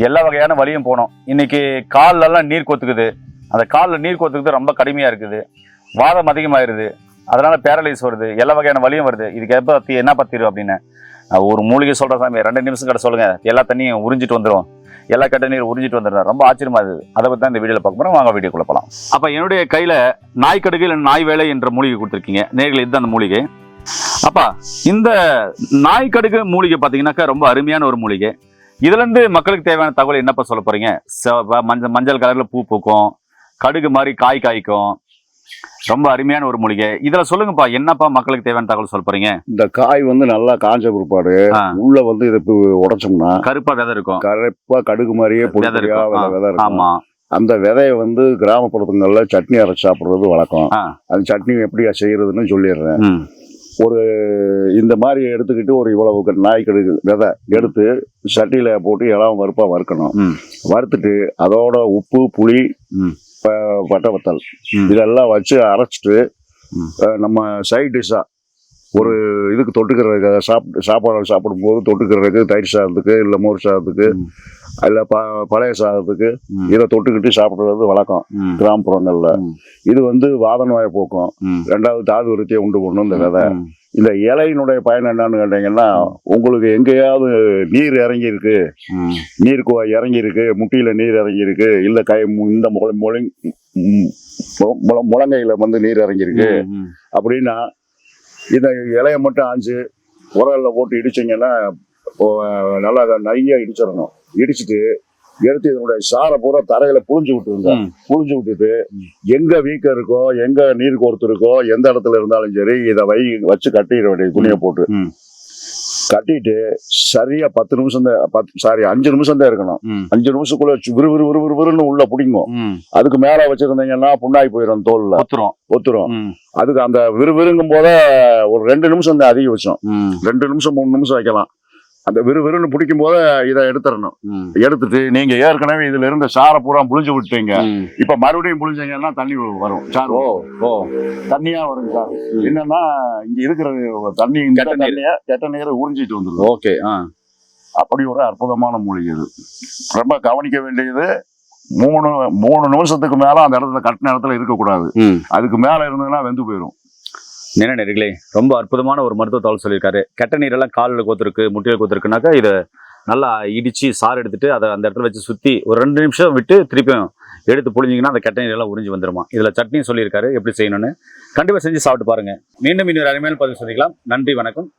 எல்லா வகையான வலியும் போனோம். இன்னைக்கு கால்லெல்லாம் நீர் கொத்துக்குது. அந்த காலில் நீர் கொத்துக்குது ரொம்ப கடுமையாக இருக்குது. வாதம் அதிகமாகிடுது. அதனால பேரலைஸ் வருது. எல்லா வகையான வலியும் வருது. இதுக்கு என்ன பத்திரும் அப்படின்னு ஒரு மூலிகை சொல்கிற சாமி 2 நிமிஷம் கிட்ட சொல்லுங்கள், எல்லா தண்ணியும் உறிஞ்சிட்டு வந்துடும், எல்லா கட்ட நீர் உறிஞ்சிட்டு வந்துடும். ரொம்ப ஆச்சரியமா இருக்குது. அதை பற்றி தான் இந்த வீடியோவில் பார்க்க போகிறோம். வாங்க வீடியோக்குள்ள போகலாம். அப்போ என்னுடைய கையில் நாய்க்கடுகு இல்லை நாய் வேலை என்ற மூலிகை கொடுத்துருக்கீங்க. நேரில் இதுதான் அந்த மூலிகை. அப்பா, இந்த நாய்க்கடுகு மூலிகை பார்த்தீங்கன்னாக்கா ரொம்ப அருமையான ஒரு மூலிகை. இதுலேருந்து மக்களுக்கு தேவையான தகவல் என்னப்பா சொல்ல போகிறீங்க? மஞ்சள் கலரில் பூ பூக்கும், கடுகு மாதிரி காய் காய்க்கும், ரொம்ப அருமையான ஒரு மூலிகை. இதுல சொல்லுங்கப்பா, என்னப்பா மக்களுக்கு தேவையான தகவல் சொல்ல போறீங்க? இந்த காய் நல்லா காஞ்ச பிற்பாடு உள்ள இதை உடைச்சோம்னா கருப்பா விதை இருக்கும். கருப்பா கடுகு மாதிரியே விதை இருக்கும். ஆமா, அந்த விதையை கிராமப்புறத்துங்கள்ல சட்னி அரைச்சு சாப்பிடுறது வழக்கம். அந்த சட்னி எப்படி செய்யறதுன்னு சொல்லிடுறேன். ஒரு இந்த மாதிரி எடுத்துக்கிட்டு ஒரு இவ்வளவு நாய்க்கடுகு விதை எடுத்து சட்டியில போட்டு இளம் வறுப்பா வறுக்கணும். வறுத்துட்டு அதோட உப்பு, புளி, பட்டை வத்தல் இதெல்லாம் வச்சு அரைச்சிட்டு நம்ம சைட் டிஷ்ஷா ஒரு இதுக்கு தொட்டுக்கிறதுக்கு சாப்பாடு சாப்பிடும்போது தொட்டுக்கிறதுக்கு தயிர் சாதத்துக்கு இல்லை மோர் சாதத்துக்கு இல்லை பழைய சாதத்துக்கு இதை தொட்டுக்கிட்டு சாப்பிடுறது வழக்கம் கிராமப்புறங்கள்ல. இது வாத நோயை போக்கும். 2வது தாது விருத்தியை உண்டு பண்ணும் இந்த விதை. இந்த இலையினுடைய பயன் என்னன்னு கேட்டீங்கன்னா, உங்களுக்கு எங்கேயாவது நீர் இறங்கியிருக்கு, நீர் இறங்கியிருக்கு, முட்டியில நீர் இறங்கியிருக்கு, இல்லை இந்த முழங்கையில நீர் இறங்கியிருக்கு அப்படின்னா இந்த இலையை மட்டும் ஆஞ்சு உரல்ல போட்டு இடிச்சிங்கன்னா நல்லா நையா இடிச்சிடணும். இடிச்சுட்டு எடுத்து இதனுடைய சாரை பூரா தரையில புழிஞ்சு விட்டுருங்க. புழிஞ்சு விட்டுட்டு எங்க வீக்கம் இருக்கோ, எங்க நீர் கோர்த்து இருக்கோ, எந்த இடத்துல இருந்தாலும் சரி இதை வச்சு கட்டிட வேண்டிய துணியை போட்டு கட்டிட்டு சரியா 10 நிமிஷம் தான் 5 நிமிஷம் தான் இருக்கணும். 5 நிமிஷத்துக்குள்ள விறுவிறுன்னு உள்ள பிடிக்கும். அதுக்கு மேல வச்சிருந்தீங்கன்னா புண்ணாய் போயிடும், தோல்ல ஒத்துரும். அதுக்கு அந்த விறுவிறுங்கும் போத ஒரு 2 நிமிஷம் தான் அதிகபட்சம். 2 நிமிஷம் 3 நிமிஷம் வைக்கலாம். அந்த விறுவிறுன்னு பிடிக்கும் போது இதை எடுத்துடணும். எடுத்துட்டு நீங்க ஏற்கனவே இதுல இருந்த சாரை பூரா புழிஞ்சு விட்டீங்க. இப்ப மறுபடியும் புழிஞ்சீங்கன்னா தண்ணி வரும். சார் தண்ணியா வரும் சார். என்னன்னா இங்க இருக்கிற தண்ணி கெட்ட நீரை உறிஞ்சிட்டு வந்துடும். ஓகே, அப்படி ஒரு அற்புதமான மூலிகை இது. ரொம்ப கவனிக்க வேண்டியது, 3 நிமிஷத்துக்கு மேல அந்த இடத்துல கட்டின இடத்துல இருக்கக்கூடாது. அதுக்கு மேல இருந்ததுன்னா வெந்து போயிடும். நேர்களே, ரொம்ப அற்புதமான ஒரு மருத்துவ தகவல் சொல்லியிருக்காரு. கெட்ட நீரெல்லாம் காலில் கோத்திருக்கு, முட்டியில் கோத்திருக்குனாக்கா இதை நல்லா இடிச்சு சாறு எடுத்துட்டு அதை அந்த இடத்துல வச்சு சுற்றி ஒரு 2 நிமிஷம் விட்டு திருப்பியும் எடுத்து புழிஞ்சிங்கன்னா அந்த கெட்ட நீரெல்லாம் உறிஞ்சி வந்துருமா. இதில் சட்னியும் சொல்லியிருக்காரு எப்படி செய்யணும்னு. கண்டிப்பாக செஞ்சு சாப்பிட்டு பாருங்க. மீண்டும் இன்னொரு அருமையான பதிவு சந்திக்கலாம். நன்றி, வணக்கம்.